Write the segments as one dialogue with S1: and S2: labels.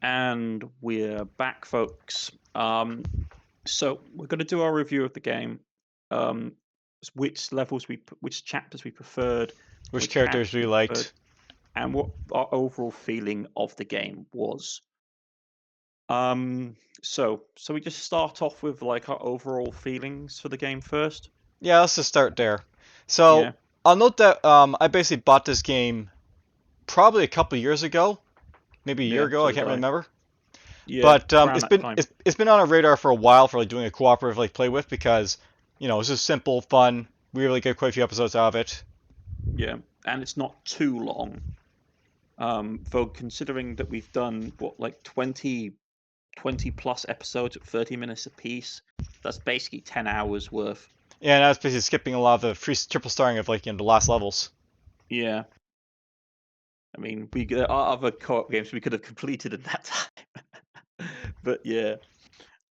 S1: And we're back, folks. So we're going to do our review of the game. Um, which chapters we preferred,
S2: Which
S1: which
S2: characters
S1: characters
S2: we
S1: we preferred,
S2: liked.
S1: and what our overall feeling of the game was. Um, so we just start off with like our overall feelings for the game first.
S2: Yeah, let's just start there. So,
S1: Yeah,
S2: I'll note that I basically bought this game probably a couple years ago, maybe a year
S1: yeah.
S2: ago,
S1: So
S2: I
S1: did
S2: can't
S1: I.
S2: remember.
S1: Yeah,
S2: But
S1: around
S2: it's
S1: that
S2: been
S1: time.
S2: it's been on our radar for a while for like doing a cooperative like play with because it's just simple, fun. We really get quite a few episodes out of it.
S1: Yeah, and it's not too long. Though considering that we've done what like 20 plus episodes at 30 minutes apiece. That's basically 10 hours worth.
S2: Yeah, and I was basically skipping a lot of the free triple starring of like the last levels.
S1: Yeah. I mean, there are other co-op games we could have completed in that time. But yeah.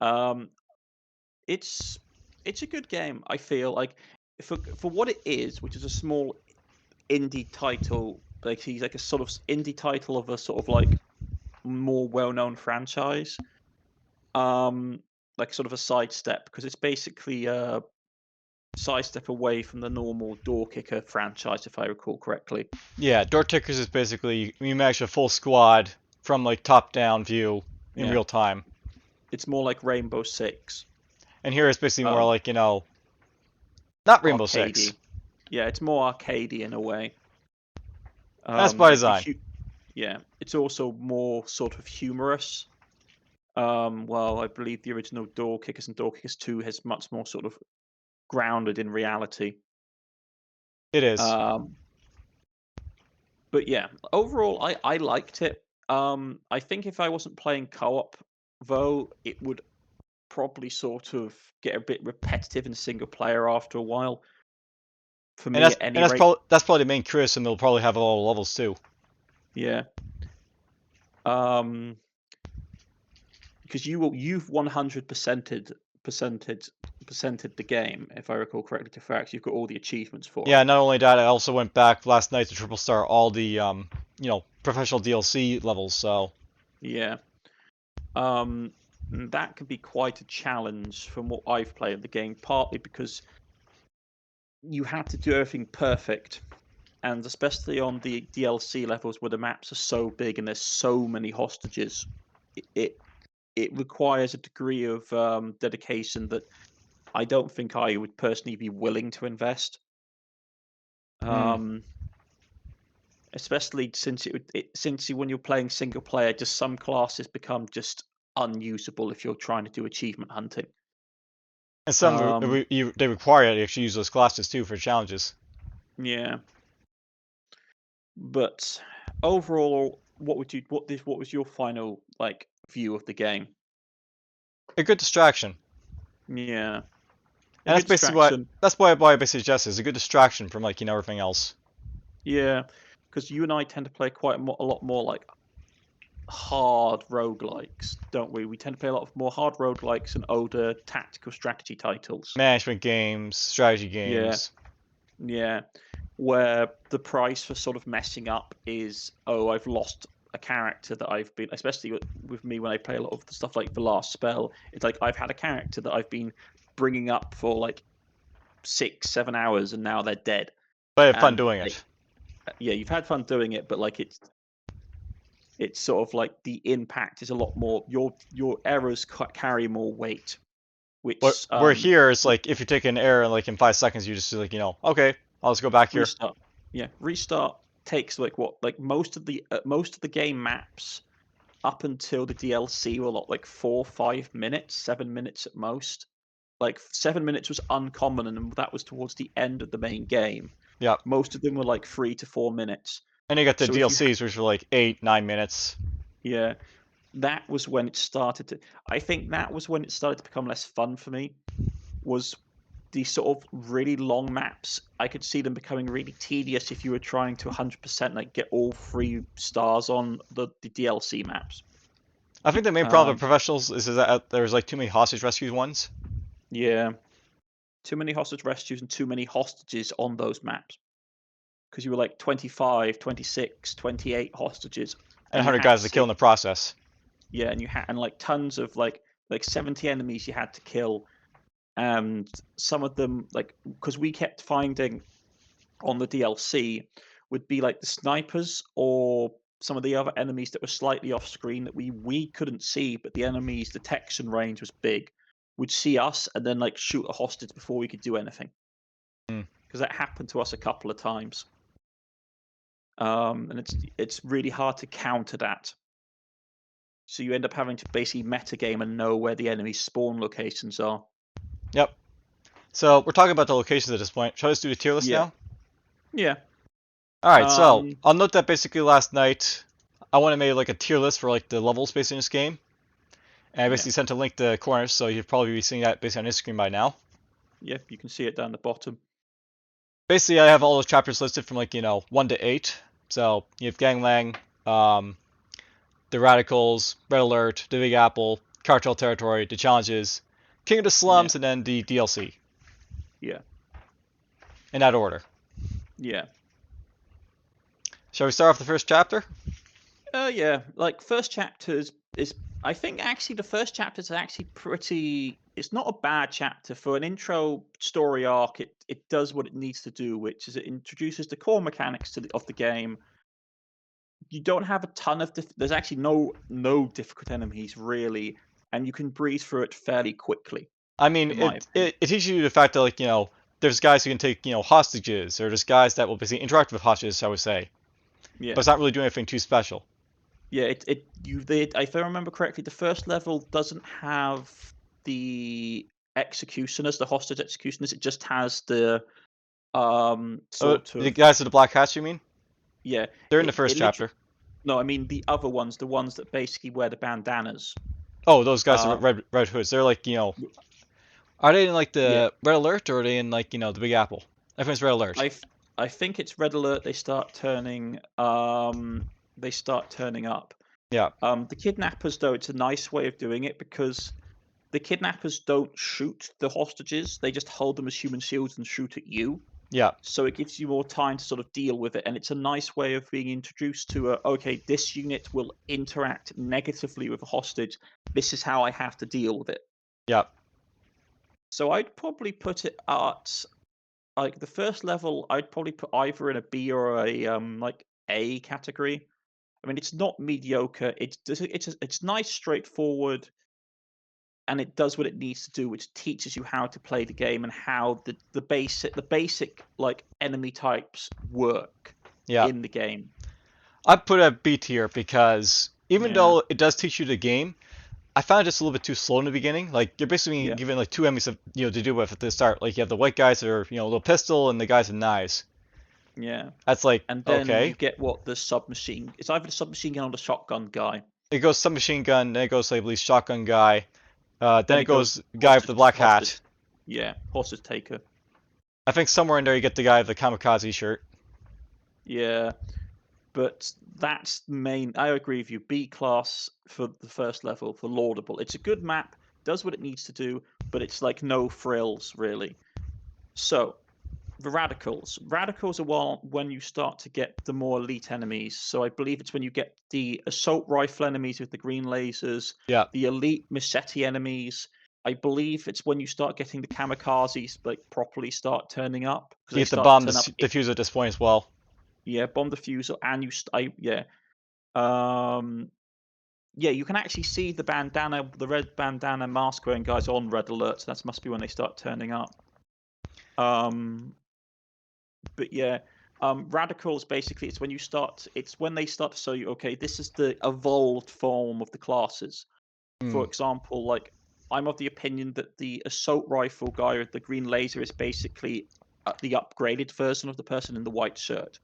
S1: Um, it's it's a good game, I feel like for what it is, which is a small indie title, like he's like a sort of indie title of a sort of like more well-known franchise. Um, like sort of a sidestep because it's basically sidestep away from the normal door kicker franchise, if I recall correctly.
S2: Yeah, Door Tickers is basically you manage a full squad from like top down view in
S1: Yeah,
S2: real time.
S1: it's more like Rainbow Six,
S2: And here it's basically more
S1: um,
S2: like, not Rainbow Six.
S1: arcadey. Yeah, it's more arcadey in a way.
S2: That's by
S1: Like
S2: design.
S1: yeah, it's also more sort of humorous. Well, I believe the original Door Kickers and Door Kickers 2 has much more sort of grounded in reality.
S2: It is.
S1: Um, but yeah, overall, I liked it. I think if I wasn't playing co-op, though, it would probably sort of get a bit repetitive in single player after a while. For
S2: And
S1: me,
S2: that's
S1: at
S2: and
S1: any
S2: that's
S1: rate,
S2: probably the main criticism. They'll probably have all the levels too.
S1: yeah. Um, because you've 100%ed the game, if I recall correctly. To facts, you've got all the achievements for
S2: Yeah.
S1: it.
S2: Not only that, I also went back last night to triple star all the professional DLC levels. So
S1: Yeah. And that can be quite a challenge from what I've played of the game, partly because you had to do everything perfect, and especially on the DLC levels where the maps are so big and there's so many hostages, it it requires a degree of dedication that I don't think I would personally be willing to invest.
S2: hmm.
S1: Um, Especially since when you're playing single player, just some classes become just unusable if you're trying to do achievement hunting.
S2: And some
S1: Um,
S2: they require you to actually use those classes too for challenges.
S1: yeah, but overall, what was your final like view of the game?
S2: A good distraction.
S1: Yeah, a
S2: And
S1: good distraction.
S2: that's why I basically suggest is a good distraction from like everything else.
S1: Yeah, because you and I tend to play a lot more like hard roguelikes, don't we? We tend to play a lot of more hard roguelikes and older tactical strategy titles.
S2: Management games, strategy
S1: Yeah,
S2: games.
S1: yeah. Where the price for sort of messing up is, oh, I've lost a character that I've been, especially with me when I play a lot of the stuff like The Last Spell, it's like I've had a character that I've been bringing up for like 6, 7 hours and now they're dead.
S2: But I had fun
S1: And
S2: doing
S1: like,
S2: it.
S1: yeah, you've had fun doing it, but like it's sort of like the impact is a lot more. Your errors carry more weight, which
S2: Where here it's like if you take an error like in 5 seconds, you just like okay, I'll just go back here.
S1: restart. Yeah, restart takes like what like most of the game maps up until the DLC were like 4, 5 minutes, 7 minutes at most. Like 7 minutes was uncommon, and that was towards the end of the main game.
S2: Yeah,
S1: Most of them were like 3 to 4 minutes.
S2: and you got the
S1: So if you
S2: DLCs which were like 8, 9 minutes.
S1: yeah, that was when it started to. I think that was when it started to become less fun for me. Was these sort of really long maps? I could see them becoming really tedious if you were trying to 100% like get all 3 stars on the DLC maps.
S2: I think the main problem with
S1: Um,
S2: professionals is that there's like too many hostage rescues ones.
S1: yeah, too many hostage rescues and too many hostages on those maps because you were like 25, 26, 28 hostages,
S2: And
S1: and you
S2: 100
S1: had to
S2: guys to kill
S1: sit.
S2: in the process.
S1: Yeah, and you had like tons of like 70 enemies you had to kill, and some of them like because we kept finding on the DLC would be like the snipers or some of the other enemies that were slightly off screen that we couldn't see, but the enemy's detection range was big, would see us and then like shoot a hostage before we could do anything.
S2: Hmm.
S1: Because that happened to us a couple of times. And it's really hard to counter that. So you end up having to basically metagame and know where the enemy's spawn locations are.
S2: Yep. So we're talking about the locations at this point. Shall I just do the tier list
S1: Yeah,
S2: now?
S1: yeah,
S2: All right. So
S1: um,
S2: I'll note that basically last night I want to make like a tier list for like the levels based in this game, and I
S1: yeah,
S2: basically sent a link to Cornish, so you've probably be seeing that basically on his screen by now.
S1: yeah. You can see it down the bottom.
S2: Basically, I have all those chapters listed from like 1 to 8. So you have Ganglang, the Radicals, Red Alert, the Big Apple, Cartel Territory, the Challenges, King of the
S1: Yeah,
S2: Slums, and then the DLC
S1: yeah,
S2: in that order.
S1: yeah.
S2: Shall we start off the first chapter?
S1: Yeah. Like first chapters is I think actually the first chapter is actually pretty. It's not a bad chapter for an intro story arc. It does what it needs to do, which is it introduces the core mechanics of the game. You don't have a ton of there's actually no difficult enemies really, and you can breeze through it fairly quickly,
S2: I mean,
S1: in my opinion.
S2: it teaches you the fact that like there's guys who can take hostages, or there's guys that will basically interact with hostages, I would say, but
S1: Yeah.
S2: it's not really doing anything too special.
S1: Yeah, if I remember correctly, the first level doesn't have the executioners, the hostage executioners. It just has the sort
S2: The
S1: of
S2: guys with the black hats, you mean?
S1: yeah.
S2: They're in the
S1: It
S2: first
S1: literally
S2: chapter.
S1: no, I mean the other ones, the ones that basically wear the bandanas.
S2: Oh, those guys with
S1: Uh,
S2: red hoods. They're like are they in like
S1: yeah,
S2: the Red Alert, or are they in like the Big Apple? I think it's Red Alert.
S1: I think it's Red Alert. They start turning up.
S2: Yeah,
S1: The kidnappers though, it's a nice way of doing it because the kidnappers don't shoot the hostages; they just hold them as human shields and shoot at you.
S2: yeah,
S1: So it gives you more time to sort of deal with it, and it's a nice way of being introduced to okay, this unit will interact negatively with a hostage. This is how I have to deal with it.
S2: yeah.
S1: So I'd probably put it at like the first level. I'd probably put either in a B or a like A category. I mean, it's not mediocre. It's nice, straightforward, and it does what it needs to do, which teaches you how to play the game and how the basic like enemy types work
S2: Yeah.
S1: in the game.
S2: I'd put it at B tier because even
S1: Yeah,
S2: though it does teach you the game, I found it just a little bit too slow in the beginning. Like you're basically
S1: yeah,
S2: given like two enemies to deal with at the start. Like you have the white guys that are a little pistol, and the guys with knives.
S1: yeah.
S2: That's like
S1: And then
S2: okay.
S1: you get what the submachine. It's either the submachine gun or the shotgun guy.
S2: It goes submachine gun, then it goes like at least shotgun guy, then
S1: Then
S2: it
S1: it goes
S2: goes guy with the
S1: hostage,
S2: black hat.
S1: hostage. Yeah, hostage taker.
S2: I think somewhere in there you get the guy with the kamikaze shirt.
S1: Yeah, but that's main. I agree with you. B class for the first level for laudable. It's a good map, does what it needs to do, but it's like no frills really. So the radicals. Radicals are when you start to get the more elite enemies. So I believe it's when you get the assault rifle enemies with the green lasers,
S2: Yeah,
S1: the elite machete enemies. I believe it's when you start getting the kamikazes like properly start turning up because
S2: you
S1: they
S2: get the
S1: start to
S2: bomb
S1: turn up.
S2: diffuser at this point as well.
S1: Yeah, bomb diffuser, and yeah, um, yeah. You can actually see the bandana, the red bandana mask wearing guys on red alert. So that must be when they start turning up. Um, but yeah, radicals basically it's when they start to show you, okay, this is the evolved form of the classes.
S2: Hmm.
S1: For example, like I'm of the opinion that the assault rifle guy with the green laser is basically the upgraded version of the person in the white shirt,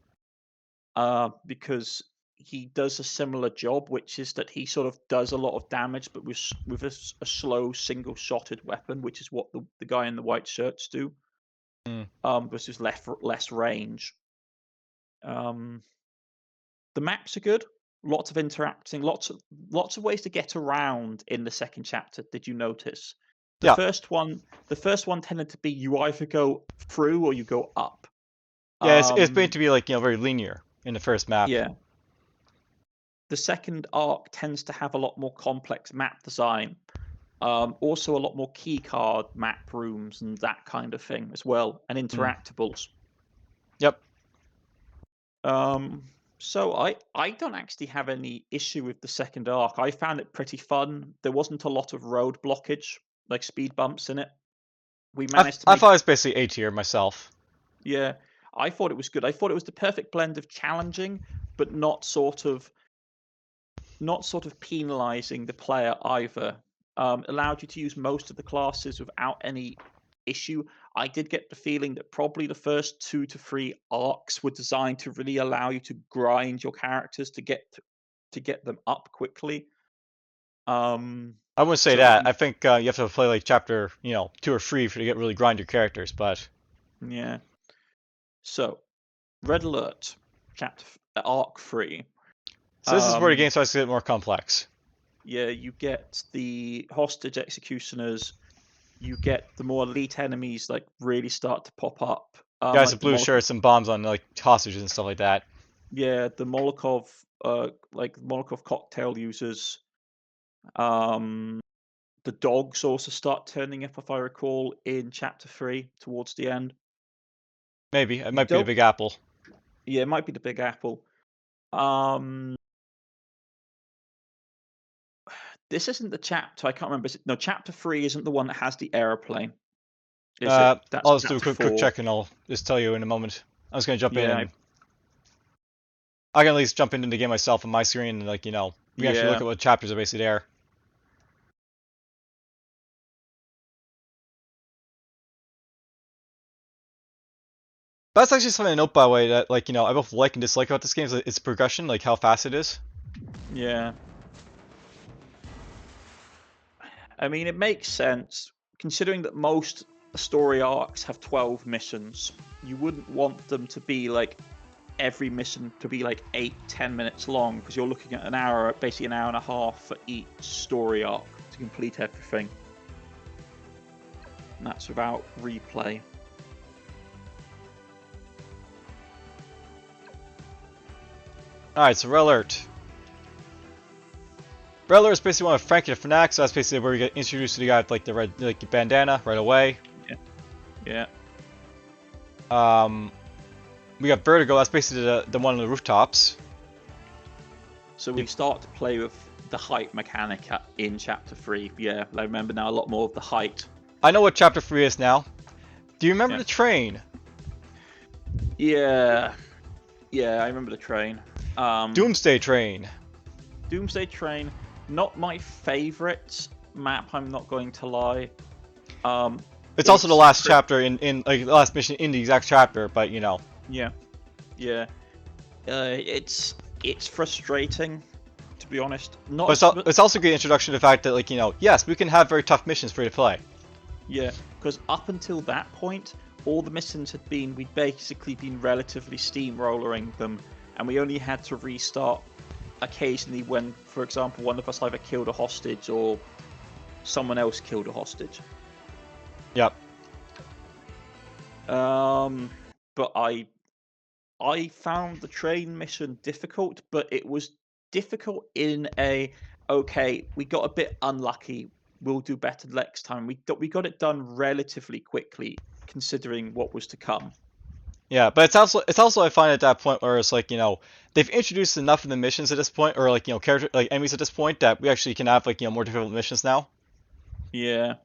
S1: because he does a similar job, which is that he sort of does a lot of damage, but with a slow single shotted weapon, which is what the guy in the white shirts do,
S2: Hmm.
S1: versus less range. Um, the maps are good. Lots of interacting. Lots of ways to get around in the second chapter. Did you notice? The
S2: Yeah,
S1: first one, the first one tended to be you either go through or you go up.
S2: yeah. It's meant
S1: Um,
S2: to be like very linear in the first map.
S1: yeah, the second arc tends to have a lot more complex map design. Also, a lot more keycard map rooms and that kind of thing as well, and interactables.
S2: Yep.
S1: So I don't actually have any issue with the second arc. I found it pretty fun. There wasn't a lot of road blockage, like speed bumps in it. We managed to
S2: I
S1: make
S2: thought it was basically A tier myself.
S1: Yeah, I thought it was good. I thought it was the perfect blend of challenging, but not sort of penalizing the player either. Allowed you to use most of the classes without any issue. I did get the feeling that probably the first 2 to 3 arcs were designed to really allow you to grind your characters to get them up quickly.
S2: I wouldn't say
S1: So that
S2: that.
S1: you
S2: I think you have to play like chapter, 2 or 3 for to get really grind your characters. But
S1: Yeah. So Red Alert, arc 3.
S2: so this is where the
S1: Um
S2: game starts to get more complex.
S1: Yeah, you get the hostage executioners. You get the more elite enemies like really start to pop up.
S2: Guys
S1: Like
S2: with
S1: the
S2: blue
S1: Molotov,
S2: shirts and bombs on like hostages and stuff like that.
S1: yeah, the Molotov, like Molotov cocktail users. Um, the dogs also start turning up, if I recall, in chapter 3 towards the end.
S2: Maybe it
S1: You
S2: might be the
S1: don't,
S2: Big Apple.
S1: yeah, it might be the Big Apple. Um, this isn't the chapter. I can't remember. No, chapter 3 isn't the one that has the aeroplane, is it? That's
S2: I'll just do a
S1: chapter
S2: quick
S1: 4.
S2: check and I'll just tell you in a moment. I'm just gonna jump in
S1: Yeah,
S2: and I can at least jump into the game myself on my screen and we can actually look
S1: yeah.
S2: at what chapters are basically there. That's actually something to note, by the way, that I both like and dislike about this game is its progression, like how fast it is.
S1: Yeah. I mean, it makes sense considering that most story arcs have 12 missions. You wouldn't want them to be like every mission to be like 8-10 minutes long because you're looking at an hour, basically an hour and a half for each story arc to complete everything. And that's without replay.
S2: Alright, so Red Alert. Red Alert is basically one of Frankie the Fanatic, so that's basically where you get introduced to the guy with like the red bandana right away.
S1: Yeah.
S2: We got Vertigo, that's basically the one on the rooftops.
S1: So we start to play with the height mechanic in chapter 3. Yeah, I remember now a lot more of the height.
S2: I know what chapter 3 is now. Do you remember
S1: Yeah.
S2: the train?
S1: Yeah, I remember the train.
S2: Doomsday Train.
S1: Doomsday Train, not my favorite map, I'm not going to lie.
S2: It's also the last chapter in like the last mission in the exact chapter, but
S1: Yeah. It's frustrating, to be honest.
S2: But it's also a good introduction to the fact that yes, we can have very tough missions for you to play.
S1: Yeah, because up until that point, all the missions we'd basically been relatively steamrollering them, and we only had to restart occasionally when, for example, one of us either killed a hostage or someone else killed a hostage.
S2: Yep.
S1: But I found the train mission difficult, but it was difficult in okay, we got a bit unlucky. We'll do better next time. We got it done relatively quickly, considering what was to come.
S2: Yeah, but it's also I find at that point where it's they've introduced enough of the missions at this point, or character enemies at this point that we actually can have more difficult missions now.
S1: Yeah.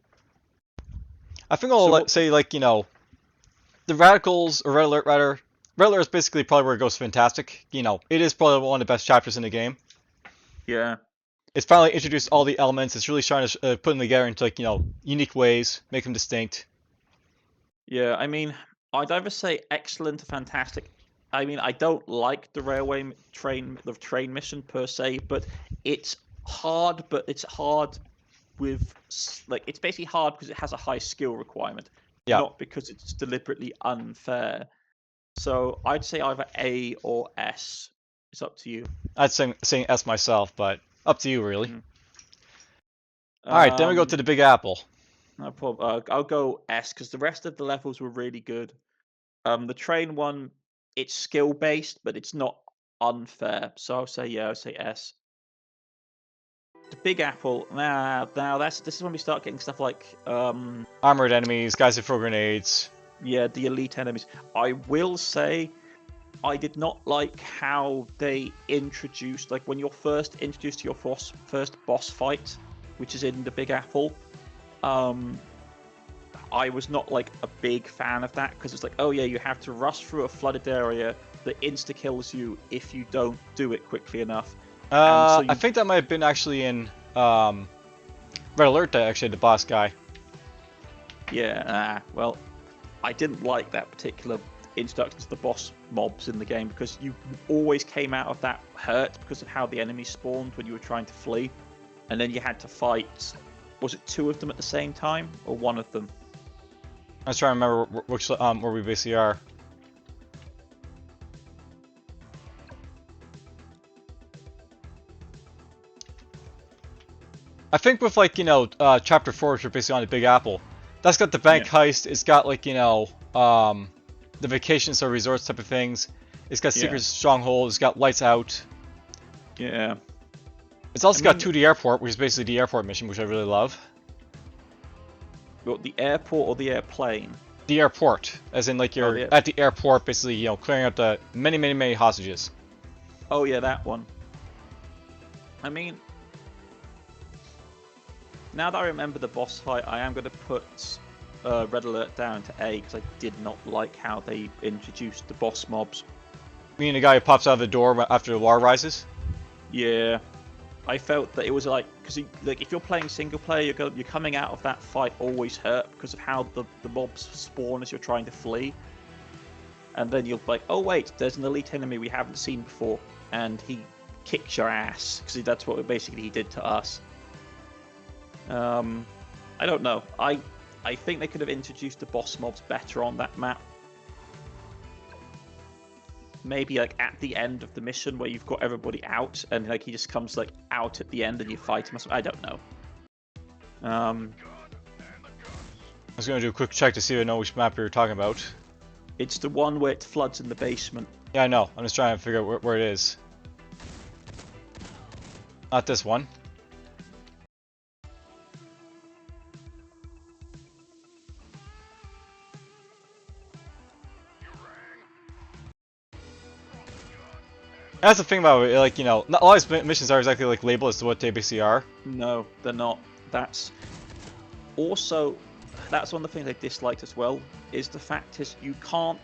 S2: I think I'll say the Radicals or Red Alert rather. Red Alert is basically probably where it goes fantastic. It is probably one of the best chapters in the game.
S1: Yeah.
S2: It's finally introduced all the elements. It's really trying to put them together into unique ways, make them distinct.
S1: Yeah, I mean, I'd either say excellent or fantastic. I mean, I don't like the the train mission per se, but it's hard. But it's hard with it's basically hard because it has a high skill requirement,
S2: Yeah.
S1: not because it's deliberately unfair. So I'd say either A or S. It's up to you.
S2: I'd say S myself, but up to you really.
S1: Mm.
S2: All right, then we go to the Big Apple.
S1: No problem. I'll go S because the rest of the levels were really good. The train one, it's skill based, but it's not unfair. So I'll say yeah. I'll say S. The Big Apple. Now this is when we start getting stuff like
S2: Armored enemies, guys who throw grenades.
S1: yeah, the elite enemies. I will say I did not like how they introduced, like when you're first introduced to your first boss fight, which is in the Big Apple. I was not like a big fan of that because it's like, oh yeah, you have to rush through a flooded area that insta kills you if you don't do it quickly enough. And so
S2: I think that might have been actually in Red Alert, actually, the boss guy.
S1: yeah, well, I didn't like that particular introduction to the boss mobs in the game because you always came out of that hurt because of how the enemies spawned when you were trying to flee, and then you had to fight. Was it 2 of them at the same time or 1 of them?
S2: I was trying to remember which where we basically are. I think with like chapter 4, which are basically on the Big Apple, that's got the bank heist. It's got like the vacations or resorts type of things. It's got secret stronghold. It's got lights out.
S1: Yeah.
S2: It's also got 2D airport, which is basically the airport mission, which I really love.
S1: What, the airport or the airplane?
S2: The airport, as in like you're at the airport, basically clearing out the many hostages.
S1: Oh yeah, that one. I mean, now that I remember the boss fight, I am going to put Red Alert down to A because I did not like how they introduced the boss mobs.
S2: You mean the guy who pops out of the door after the water rises?
S1: Yeah, I felt that it was like, because like if you're playing single player, you're coming out of that fight always hurt because of how the mobs spawn as you're trying to flee, and then you're like, oh wait, there's an elite enemy we haven't seen before, and he kicks your ass because that's what basically he did to us. I don't know. I think they could have introduced the boss mobs better on that map. Maybe like at the end of the mission where you've got everybody out and like he just comes like out at the end and you fight him. I don't know.
S2: I was gonna do a quick check to see if I know which map you're talking about.
S1: It's the one where it floods in the basement.
S2: Yeah, I know. I'm just trying to figure out where it is. Not this one. That's the thing about it, like, not all these missions are exactly like labeled as to what they basically are.
S1: No, they're not. That's also, that's one of the things I disliked as well, is the fact is you can't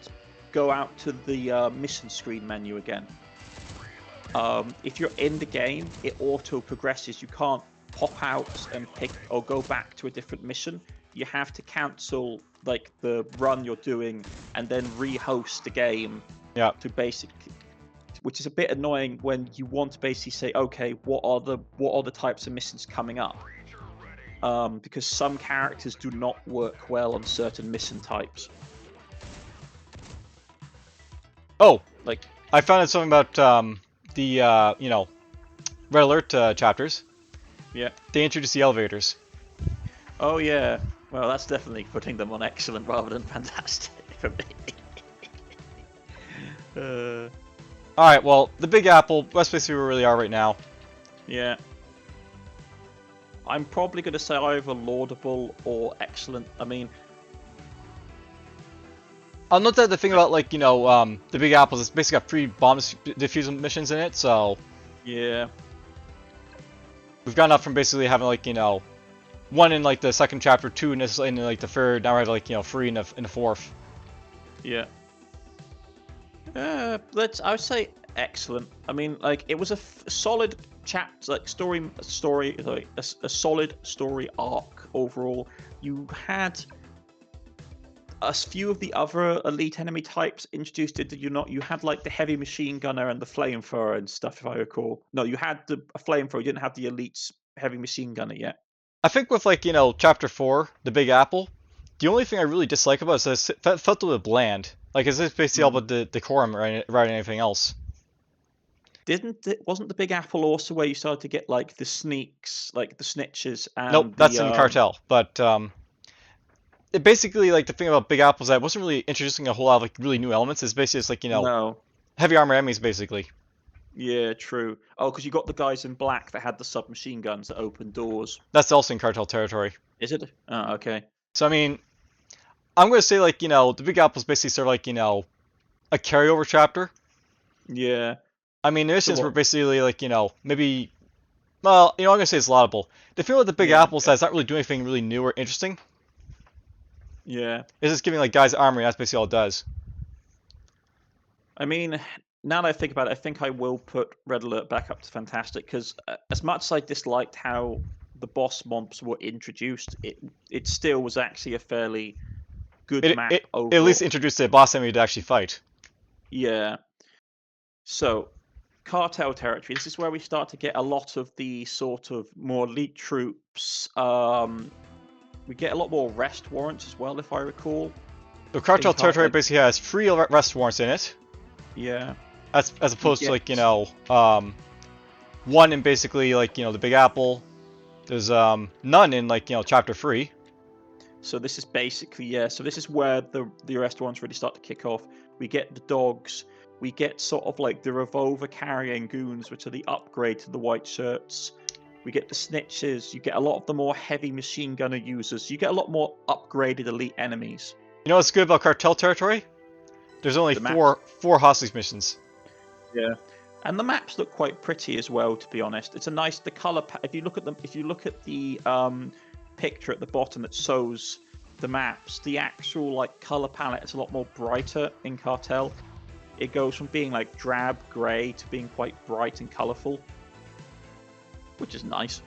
S1: go out to the mission screen menu again. If you're in the game, it auto progresses. You can't pop out and pick or go back to a different mission. You have to cancel like the run you're doing and then rehost the game.
S2: Yeah.
S1: To basically, which is a bit annoying when you want to basically say, okay, what are the types of missions coming up? Because some characters do not work well on certain mission types.
S2: Oh, like I found out something about the Red Alert chapters.
S1: Yeah.
S2: They introduced the elevators.
S1: Oh yeah. Well, that's definitely putting them on excellent rather than fantastic for me.
S2: Alright, well, the Big Apple, that's basically where we really are right now.
S1: Yeah. I'm probably going to say either laudable or excellent. I mean,
S2: I'll note that the thing about, like, the Big Apples, it's basically got 3 bomb defusal missions in it, so...
S1: Yeah.
S2: We've gone up from basically having, like, 1 in, like, the second chapter, 2 in, like, the third, now we're at, like, 3 in the fourth.
S1: Yeah. I would say excellent. I mean, like, it was a solid chapter, like a solid story arc overall. You had a few of the other elite enemy types introduced, did you not? You had like the heavy machine gunner and the flamethrower and stuff, if I recall. No, you had a flamethrower. You didn't have the elite heavy machine gunner yet.
S2: I think with like chapter 4, the Big Apple, the only thing I really dislike about it is that it felt a little bit bland. Like, is this basically all about the decorum rather than anything else?
S1: Wasn't the Big Apple also where you started to get like the sneaks, like the snitches, and
S2: nope, that's in Cartel. But it basically, like, the thing about Big Apple is that it wasn't really introducing a whole lot of like really new elements. It's basically just like
S1: no.
S2: heavy armor enemies basically.
S1: Yeah, true. Oh, because you got the guys in black that had the submachine guns that open doors.
S2: That's also in cartel territory.
S1: Is it? Oh, okay.
S2: So I mean, I'm gonna say like the Big Apple's basically sort of like a carryover chapter.
S1: Yeah.
S2: I mean, the
S1: So
S2: missions were
S1: what?
S2: basically like maybe. Well, I'm gonna say it's laudable. The feel with the Big
S1: Yeah,
S2: Apples
S1: okay.
S2: that's not really doing anything really new or interesting.
S1: Yeah.
S2: It's just giving like guys armor. That's basically all it does.
S1: I mean, now that I think about it, I think I will put Red Alert back up to Fantastic because as much as I disliked how the boss mobs were introduced, it still was actually a fairly good map
S2: It at least
S1: overall.
S2: introduced a boss enemy to actually fight.
S1: Yeah. So, cartel territory. This is where we start to get a lot of the sort of more elite troops. We get a lot more arrest warrants as well, if I recall,
S2: The
S1: in
S2: cartel territory
S1: cartel.
S2: basically has 3 arrest warrants in it,
S1: Yeah.
S2: as
S1: We
S2: opposed to
S1: get
S2: like one in basically like the Big Apple. There's none in like chapter 3.
S1: So this is basically, yeah. So this is where the arrest warrants really start to kick off. We get the dogs. We get sort of like the revolver carrying goons, which are the upgrade to the white shirts. We get the snitches. You get a lot of the more heavy machine gunner users. You get a lot more upgraded elite enemies.
S2: You know what's good about cartel territory? There's only
S1: The maps,
S2: four hostage missions.
S1: yeah, and the maps look quite pretty as well. To be honest, it's a nice the color. If you look at them, if you look at the picture at the bottom that shows the maps, the actual like color palette is a lot more brighter in Cartel. It goes from being like drab grey to being quite bright and colorful, which is nice.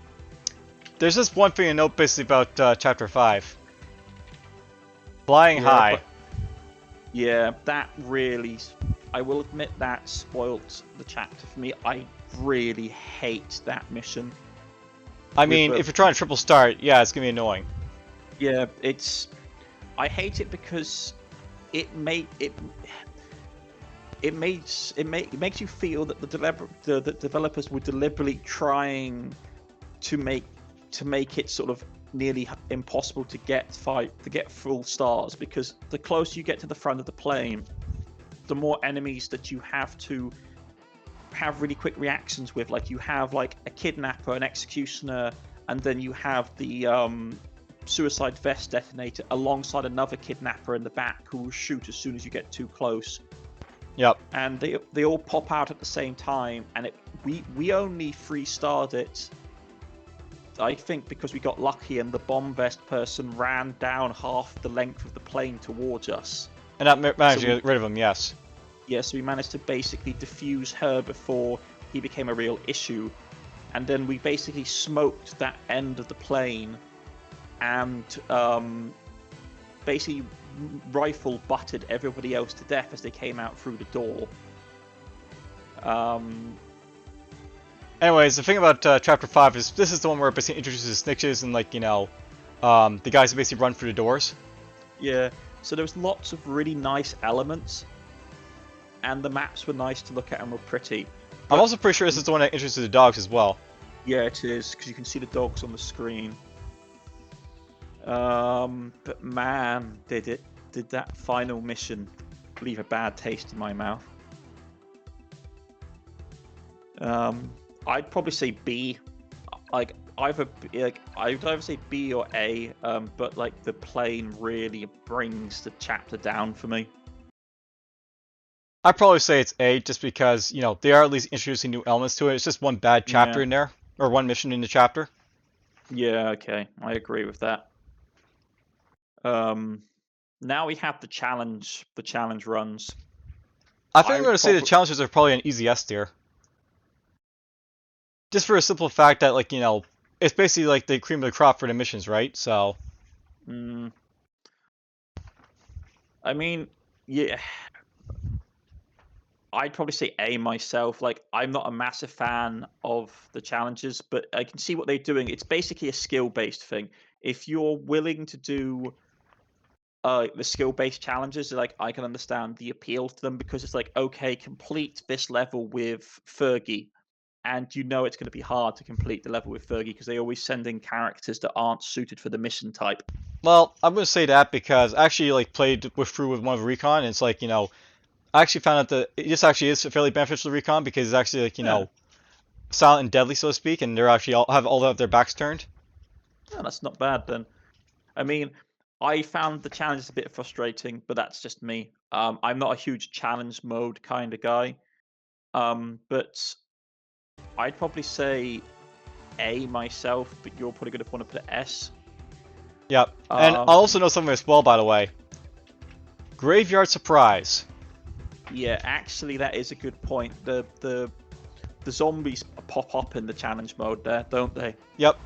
S2: There's just one thing to note basically about chapter 5. Flying
S1: Yeah,
S2: high.
S1: but yeah, that really, I will admit that spoilt the chapter for me. I really hate that mission.
S2: I
S1: With
S2: mean,
S1: the
S2: if you're trying to triple start, yeah, it's gonna be annoying.
S1: yeah, I hate it because it made it it makes you feel that the developers were deliberately trying to make it sort of nearly impossible to get full stars, because the closer you get to the front of the plane, the more enemies that you have to have really quick reactions with. Like you have like a kidnapper, an executioner, and then you have the suicide vest detonator alongside another kidnapper in the back who will shoot as soon as you get too close.
S2: Yep.
S1: And they all pop out at the same time, and we only 3-starred it, I think, because we got lucky and the bomb vest person ran down half the length of the plane towards us.
S2: And that managed
S1: So
S2: to get rid of him, yes.
S1: Yeah, so we managed to basically defuse her before he became a real issue. And then we basically smoked that end of the plane and basically rifle butted everybody else to death as they came out through the door.
S2: Anyways, the thing about chapter 5 is this is the one where it basically introduces snitches and like, the guys who basically run through the doors.
S1: Yeah, so there was lots of really nice elements, and the maps were nice to look at and were pretty. But,
S2: I'm also pretty sure this is the one that introduces the dogs as well.
S1: Yeah, it is, because you can see the dogs on the screen. But man, did that final mission leave a bad taste in my mouth. I'd probably say B. I'd either say B or A. But like the plane really brings the chapter down for me.
S2: I'd probably say it's A, just because, they are at least introducing new elements to it. It's just one bad chapter
S1: Yeah.
S2: in there, or one mission in the chapter.
S1: Yeah, okay, I agree with that. Now we have the challenge runs.
S2: I think I'm going to say the challenges are probably an easy S tier. Just for a simple fact that, like, it's basically like the cream of the crop for the missions, right? So.
S1: I mean, yeah. I'd probably say A myself. Like, I'm not a massive fan of the challenges, but I can see what they're doing. It's basically a skill-based thing. If you're willing to do the skill-based challenges, like, I can understand the appeal to them, because it's like, okay, complete this level with Fergie, and it's going to be hard to complete the level with Fergie because they always send in characters that aren't suited for the mission type.
S2: Well, I'm going to say that because I actually, like, played through with one of Recon, and it's like, I actually found out that this actually is fairly beneficial to recon because it's actually like,
S1: Yeah,
S2: silent and deadly, so to speak, and they're actually all have all of their backs turned.
S1: yeah, that's not bad then. I mean, I found the challenges a bit frustrating, but that's just me. I'm not a huge challenge mode kind of guy. But I'd probably say A myself, but you're probably going to want to put S.
S2: Yep. And I
S1: Um,
S2: also know something as well, by the way. Graveyard Surprise.
S1: yeah, actually, that is a good point. The zombies pop up in the challenge mode there, don't they?
S2: Yep.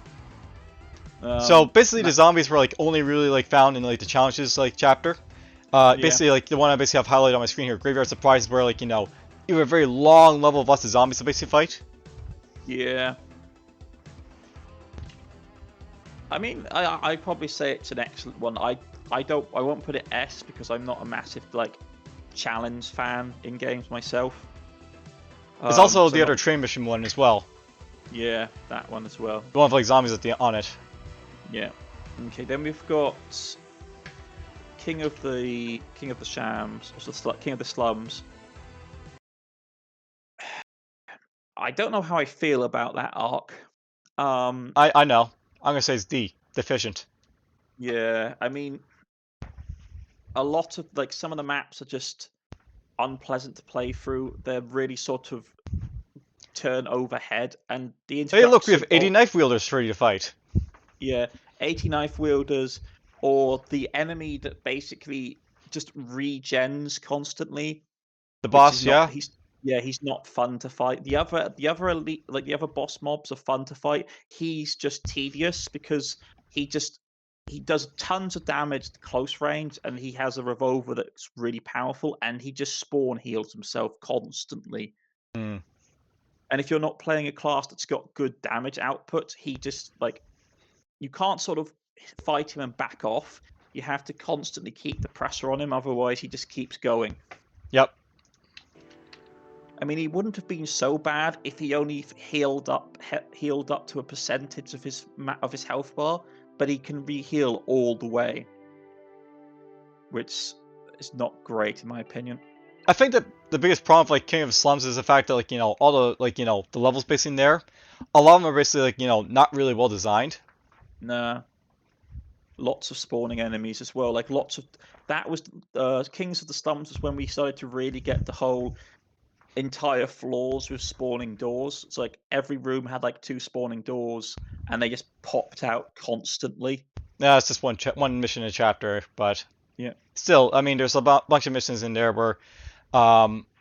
S2: So basically, the
S1: That,
S2: zombies were like only really like found in like the challenges like chapter.
S1: yeah,
S2: Basically, like the one I basically have highlighted on my screen here, Graveyard Surprise, is where like you have a very long level of lots of zombies to basically fight.
S1: yeah. I mean, I probably say it's an excellent one. I won't put it S because I'm not a massive like challenge fan in games myself.
S2: There's also
S1: So
S2: the other
S1: not
S2: train mission one as well.
S1: yeah, that one as well.
S2: The one with like zombies on it.
S1: Yeah. Okay, then we've got King of the Shams, or King of the Slums. I don't know how I feel about that arc. Um,
S2: I know. I'm gonna say it's D, deficient.
S1: yeah, I mean, a lot of like some of the maps are just unpleasant to play through. They're really sort of turn overhead, and the
S2: Hey, look, we
S1: introduction
S2: have 80
S1: of
S2: knife wielders ready to fight.
S1: yeah, 80 knife wielders, or the enemy that basically just regens constantly,
S2: The
S1: which is
S2: boss,
S1: not
S2: yeah.
S1: he's not fun to fight. The other elite, like the other boss mobs are fun to fight. He's just tedious because he does tons of damage at close range, and he has a revolver that's really powerful, and he just spawn heals himself constantly.
S2: Hmm.
S1: And if you're not playing a class that's got good damage output, he just like you can't sort of fight him and back off. You have to constantly keep the pressure on him, otherwise he just keeps going.
S2: Yep.
S1: I mean, he wouldn't have been so bad if he only healed up to a percentage of his health bar, but he can re-heal all the way, which is not great in my opinion.
S2: I think that the biggest problem with like King of Slums is the fact that like all the like the levels basically in there, a lot of them are basically like not really well designed.
S1: Nah, lots of spawning enemies as well. Like lots of that was Kings of the Slums was when we started to really get the whole entire floors with spawning doors. It's like every room had like two spawning doors, and they just popped out constantly.
S2: Yeah, it's just one mission in a chapter, but
S1: Yeah,
S2: still, I mean, there's a bunch of missions in there where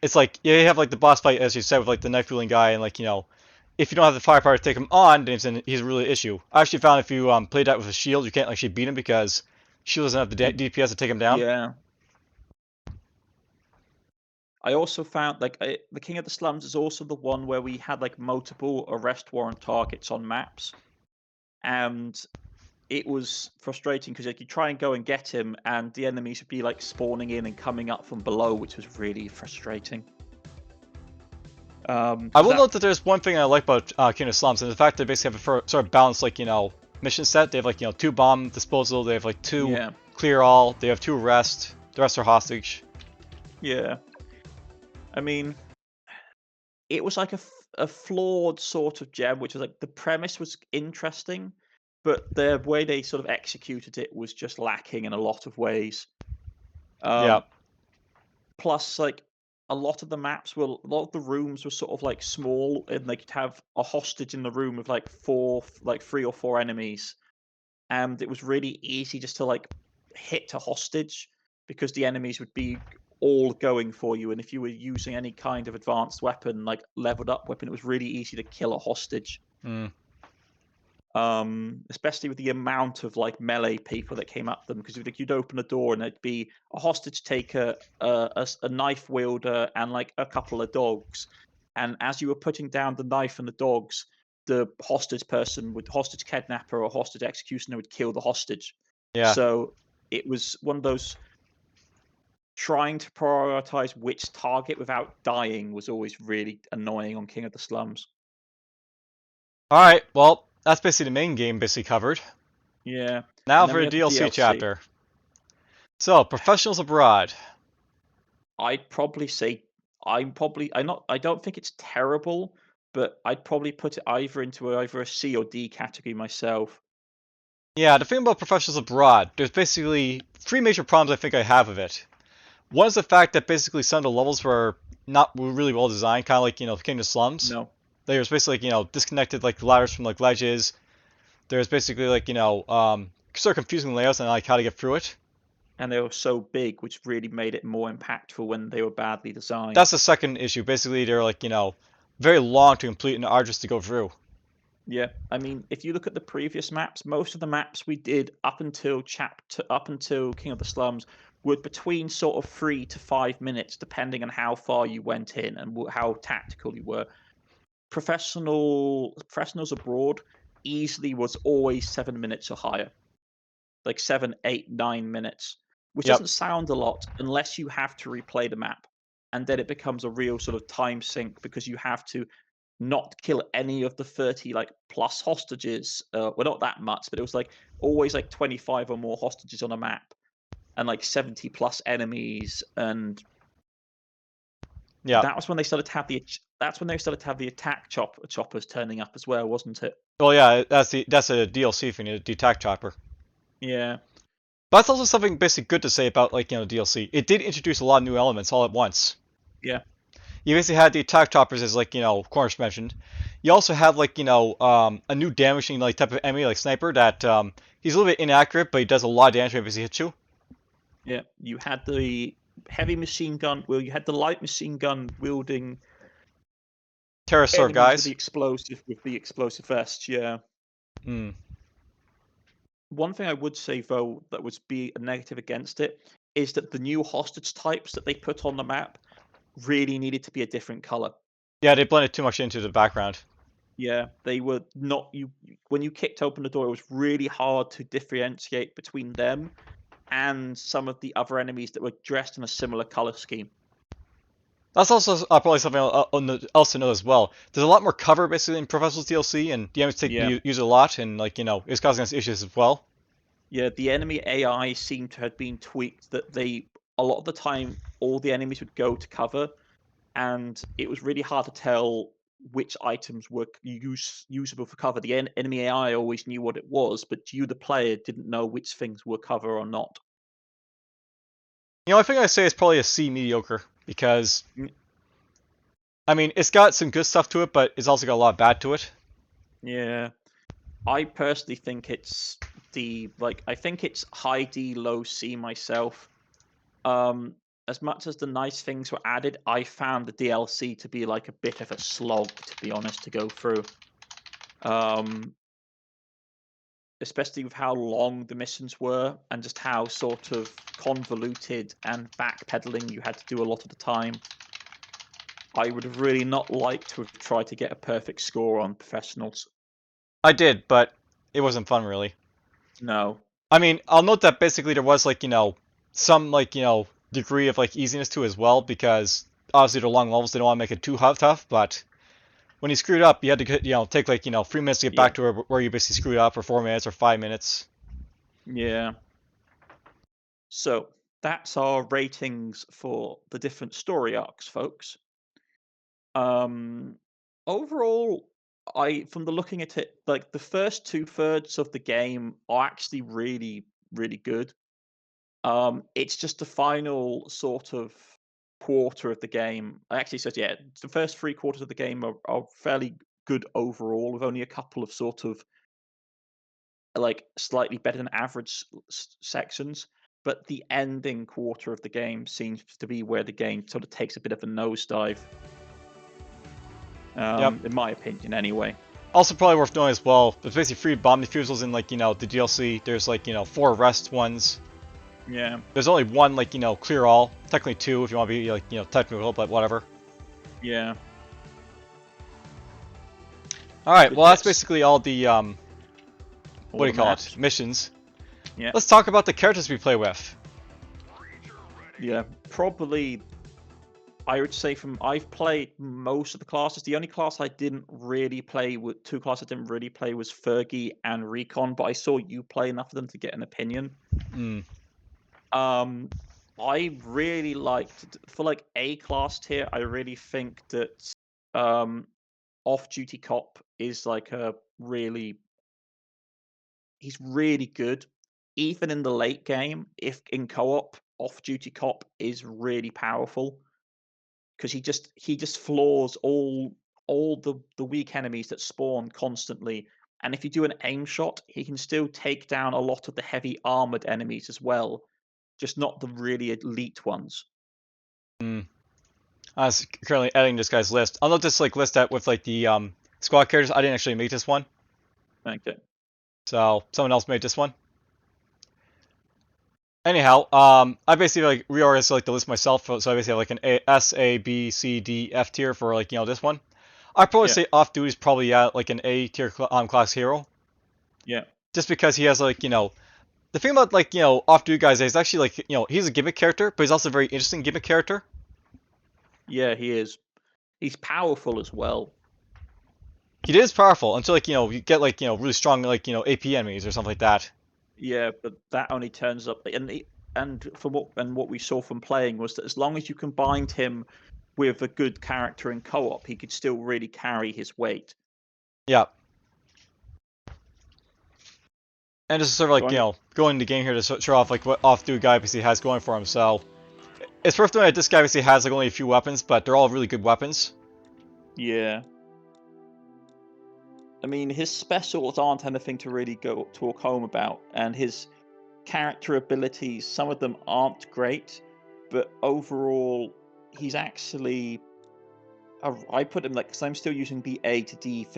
S2: it's like you have like the boss fight as you said with like the knife wielding guy, and like if you don't have the firepower to take him on, then he's a really issue. I actually found if you play that with a shield, you can't actually beat him because shield doesn't have the DPS to take him down.
S1: yeah. I also found like the King of the Slums is also the one where we had like multiple arrest warrant targets on maps, and it was frustrating because like you try and go and get him, and the enemies would be like spawning in and coming up from below, which was really frustrating.
S2: I
S1: 'Cause
S2: will
S1: that
S2: note that there's one thing I like about King of Slums, and the fact they basically have a sort of balanced like mission set. They have like two bomb disposal. They have like two
S1: yeah,
S2: clear all. They have two arrest. The rest are hostage.
S1: yeah. I mean, it was like a flawed sort of gem, which was like the premise was interesting, but the way they sort of executed it was just lacking in a lot of ways.
S2: Yeah,
S1: Um, Plus, like a lot of the a lot of the rooms were sort of like small, and they could have a hostage in the room with like three or four enemies, and it was really easy just to like hit a hostage because the enemies would be all going for you, and if you were using any kind of advanced weapon, like leveled up weapon, it was really easy to kill a hostage.
S2: mm,
S1: Especially with the amount of like melee people that came at them, because like, you'd open a door and there'd be a hostage taker, a knife wielder, and like a couple of dogs. And as you were putting down the knife and the dogs, the hostage kidnapper or hostage executioner would kill the hostage.
S2: yeah.
S1: So it was one of those trying to prioritize which target without dying was always really annoying on King of the Slums.
S2: All right. Well, that's basically the main game basically covered.
S1: Yeah.
S2: Now
S1: And then
S2: for
S1: we
S2: the
S1: have the
S2: DLC
S1: DLC.
S2: chapter. So, Professionals Abroad.
S1: I'd probably say I don't think it's terrible, but I'd probably put it either a C or D category myself.
S2: Yeah, the thing about Professionals Abroad, there's basically three major problems I think I have with it. One is the fact that basically some of the levels were not really well designed, kind of like, King of Slums.
S1: No.
S2: There's basically, disconnected like ladders from like ledges. There's basically like, sort of confusing layouts and like how to get through it.
S1: And they were so big, which really made it more impactful when they were badly designed.
S2: That's the second issue. Basically, they're like, very long to complete and arduous to go through.
S1: Yeah, I mean, if you look at the previous maps, most of the maps we did up until King of the Slums were between sort of 3 to 5 minutes, depending on how far you went in and how tactical you were. Professionals abroad easily was always 7 minutes or higher, like 7, 8, 9 minutes, which
S2: Yep.
S1: doesn't sound a lot unless you have to replay the map, and then it becomes a real sort of time sink because you have to not kill any of the 30 like plus hostages. Well, not that much, but it was like always like 25 or more hostages on a map, and like 70 plus enemies, and
S2: Yeah.
S1: that was when they started to have the attack choppers turning up as well, wasn't it?
S2: Well, yeah, that's a DLC thing, the attack chopper.
S1: Yeah,
S2: But that's also something basically good to say about like DLC. It did introduce a lot of new elements all at once.
S1: yeah,
S2: You basically had the attack choppers as like Cornish mentioned. You also have like a new damaging like type of enemy like sniper that he's a little bit inaccurate, but he does a lot of damage if he hits you.
S1: yeah. You had the heavy machine gun. Well, you had the light machine gun wielding
S2: Pterosaur
S1: enemies with
S2: guys.
S1: the explosive vests. Yeah.
S2: Hmm.
S1: One thing I would say though that would be a negative against it is that the new hostage types that they put on the map really needed to be a different color.
S2: Yeah, they blended too much into the background.
S1: Yeah, they were not when you kicked open the door, it was really hard to differentiate between them and some of the other enemies that were dressed in a similar color scheme.
S2: That's also probably something else to know as well. There's a lot more cover basically in Professional's DLC, and the enemies
S1: Yeah.
S2: use it a lot, and like it's causing us issues as well.
S1: Yeah, the enemy AI seemed to have been tweaked that a lot of the time all the enemies would go to cover, and it was really hard to tell which items were usable for cover. The enemy AI always knew what it was, but you, the player, didn't know which things were cover or not.
S2: I think I say it's probably a C mediocre because
S1: Mm,
S2: I mean it's got some good stuff to it, but it's also got a lot of bad to it.
S1: yeah, I personally think it's I think it's high D, low C myself. Um, as much as the nice things were added, I found the DLC to be like a bit of a slog, to be honest, to go through. Um, Especially with how long the missions were and just how sort of convoluted and backpedaling you had to do a lot of the time. I would have really not liked to have tried to get a perfect score on professionals.
S2: I did, but it wasn't fun really.
S1: No.
S2: I mean, I'll note that basically there was like some like degree of like easiness to it as well because obviously they're long levels, they don't want to make it too tough, but when you screwed up, you had to take like 3 minutes to get
S1: Yeah.
S2: back to where you basically screwed up, or 4 minutes, or 5 minutes.
S1: Yeah. So that's our ratings for the different story arcs, folks. Um, Overall, I from the looking at it, like the first 2/3 of the game are actually really, really good. It's just the final sort of quarter of the game. I actually said, yeah, the first 3 quarters of the game are fairly good overall, with only a couple of sort of like slightly better than average sections. But the ending quarter of the game seems to be where the game sort of takes a bit of a nosedive.
S2: Yep.
S1: In my opinion, anyway.
S2: Also, probably worth knowing as well. There's basically 3 bomb defusals in like the DLC. There's like 4 rest ones.
S1: Yeah,
S2: There's only one like clear all. Technically two if you want to be like technical, but whatever.
S1: yeah.
S2: All right.
S1: But
S2: Well, that's
S1: yes,
S2: basically all the what
S1: all
S2: do
S1: the
S2: you call it?
S1: maps.
S2: Missions.
S1: Yeah,
S2: Let's talk about the characters we play with.
S1: yeah. Probably, I would say I've played most of the classes. The only class I didn't really play with two classes I didn't really play was Fergie and Recon, but I saw you play enough of them to get an opinion.
S2: Hmm.
S1: Um, I really liked for like A class tier. I really think that um, off-duty cop is like a really he's really good. Even in the late game, if in co-op, off-duty cop is really powerful because he just floors all the weak enemies that spawn constantly. And if you do an aim shot, he can still take down a lot of the heavy armored enemies as well, just not the really elite ones.
S2: Hmm. I was currently editing this guy's list. I'll not just like list that with like the squad characters. I didn't actually make this one,
S1: Okay.
S2: so someone else made this one. Anyhow, I basically like reorganized like the list myself, so I basically have like an S, A, B, C, D, F tier for like this one. I'd probably
S1: Yeah.
S2: say off duty is probably at like an A tier class hero,
S1: Yeah.
S2: just because he has like the thing about like off duty guys is actually like he's a gimmick character, but he's also a very interesting gimmick character.
S1: Yeah, he is. He's powerful as well.
S2: He is powerful until like you get like really strong like AP enemies or something like that.
S1: Yeah, but that only turns up and from what we saw from playing was that as long as you combined him with a good character in co-op, he could still really carry his weight.
S2: Yeah. And just sort of
S1: So
S2: like,
S1: I mean,
S2: going into the game here to show off like what off-duty guy basically has going for him. So it's worth noting that this guy basically has like only a few weapons, but they're all really good weapons.
S1: yeah. I mean, his specials aren't anything to really go talk home about, and his character abilities, some of them aren't great, but overall, he's actually I put him like because I'm still using the A to D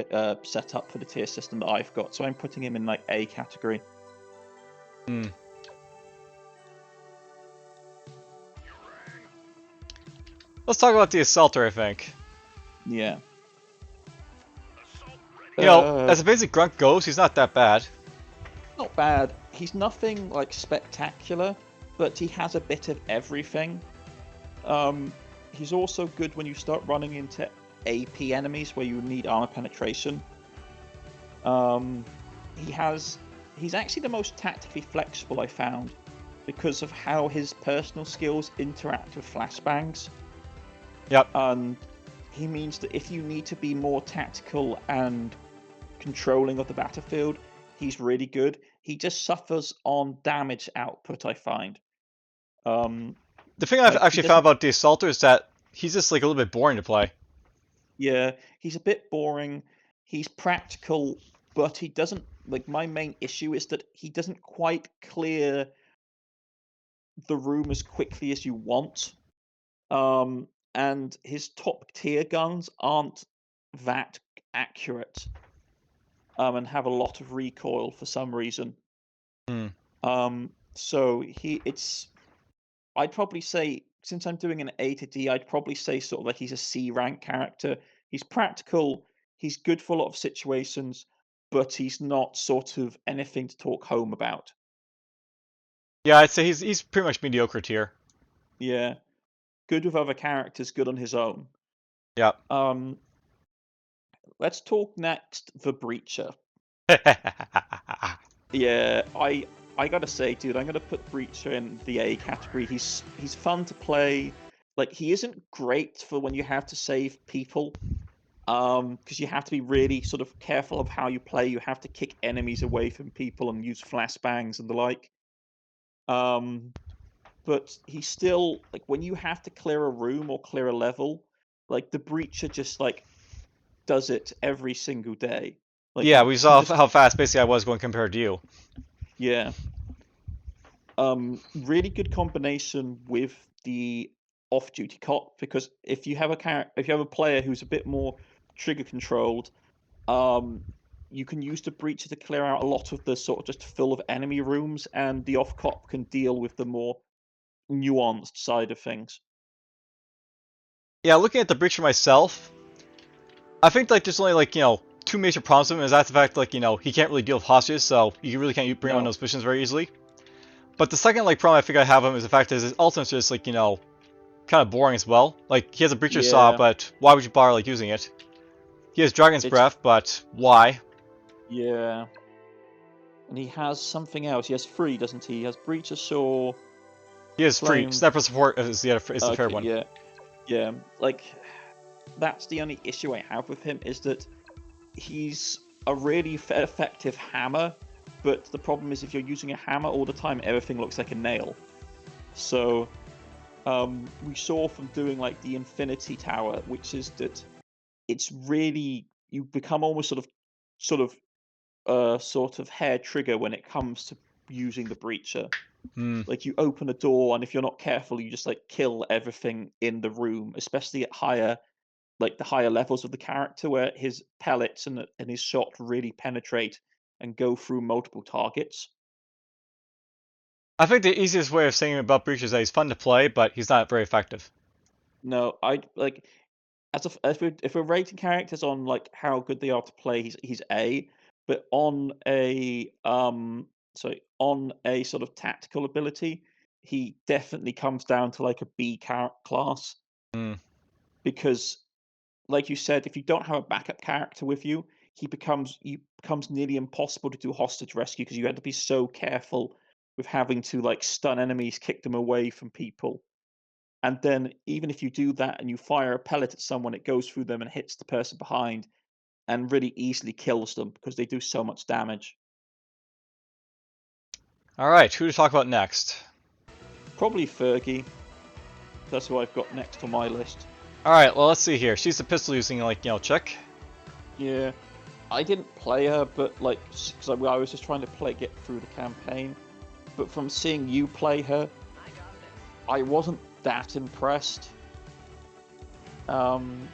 S1: setup for the tier system that I've got, so I'm putting him in like A category.
S2: Hmm. Let's talk about the Assaulter, I think.
S1: Yeah.
S2: As a basic grunt goes, he's not that bad.
S1: Not bad. He's nothing like spectacular, but he has a bit of everything. He's also good when you start running into AP enemies where you need armor penetration. Um, he's actually the most tactically flexible I found because of how his personal skills interact with flashbangs.
S2: Yep.
S1: And he means that if you need to be more tactical and controlling of the battlefield, he's really good. He just suffers on damage output, I find.
S2: The thing I've
S1: Like he
S2: actually found
S1: doesn't.
S2: about the Assaulter is that he's just like a little bit boring to play.
S1: Yeah, he's a bit boring. He's practical, but he doesn't. Like my main issue is that he doesn't quite clear the room as quickly as you want. And his top tier guns aren't that accurate. And have a lot of recoil for some reason.
S2: Hmm.
S1: So I'd probably say since I'm doing an A to D, I'd probably say sort of like he's a C rank character. He's practical, he's good for a lot of situations, but he's not sort of anything to talk home about.
S2: Yeah, I'd say he's pretty much mediocre tier.
S1: Yeah, good with other characters, good on his own.
S2: Yep.
S1: Um, let's talk next the Breacher. Yeah, I gotta say, dude, I'm gonna put Breacher in the A category. He's fun to play. Like he isn't great for when you have to save people. Because you have to be really sort of careful of how you play. You have to kick enemies away from people and use flashbangs and the like. Um, but he's still like when you have to clear a room or clear a level, like the Breacher just like does it every single day. Like
S2: Yeah, we
S1: he
S2: saw
S1: just
S2: how fast basically I was going compared to you.
S1: yeah. Really good combination with the off-duty cop because if you have a player who's a bit more trigger controlled, um, you can use the breacher to clear out a lot of the sort of just full of enemy rooms, and the off cop can deal with the more nuanced side of things.
S2: Yeah, looking at the Breacher myself, I think like there's only like two major problems with him. Is that's the fact like he can't really deal with hostages, so you really can't bring him on
S1: No,
S2: those missions very easily. But the second like problem I think I have him is the fact that his ultimate's just like kind of boring as well. Like he has a Breacher Saw,
S1: yeah,
S2: but why would you bother like using it? He has Dragon's
S1: it's
S2: Breath, but why?
S1: yeah, and he has something else. He has three, doesn't he? He has breacher saw.
S2: He is free.
S1: Flame.
S2: Sniper support is the fair one.
S1: Yeah, yeah. Like that's the only issue I have with him is that he's a really effective hammer, but the problem is if you're using a hammer all the time, everything looks like a nail. So we saw from doing like the Infinity Tower, which is that it's really you become almost sort of hair trigger when it comes to using the breacher.
S2: Hmm.
S1: Like you open a door, and if you're not careful, you just like kill everything in the room, especially at the higher levels of the character, where his pellets and his shot really penetrate and go through multiple targets.
S2: I think the easiest way of saying about Breach is that he's fun to play, but he's not very effective.
S1: No, I like if we're rating characters on like how good they are to play, he's A, but on a sort of tactical ability, he definitely comes down to like a B class
S2: Hmm.
S1: because, like you said, if you don't have a backup character with you, he becomes nearly impossible to do hostage rescue because you had to be so careful with having to like stun enemies, kick them away from people. And then even if you do that and you fire a pellet at someone, it goes through them and hits the person behind and really easily kills them because they do so much damage.
S2: All right, who to talk about next?
S1: Probably Fergie. That's who I've got next on my list.
S2: All right, well let's see here. She's a pistol using chick.
S1: Yeah, I didn't play her, but like, because I was just trying to get through the campaign. But from seeing you play her, I wasn't that impressed. Um,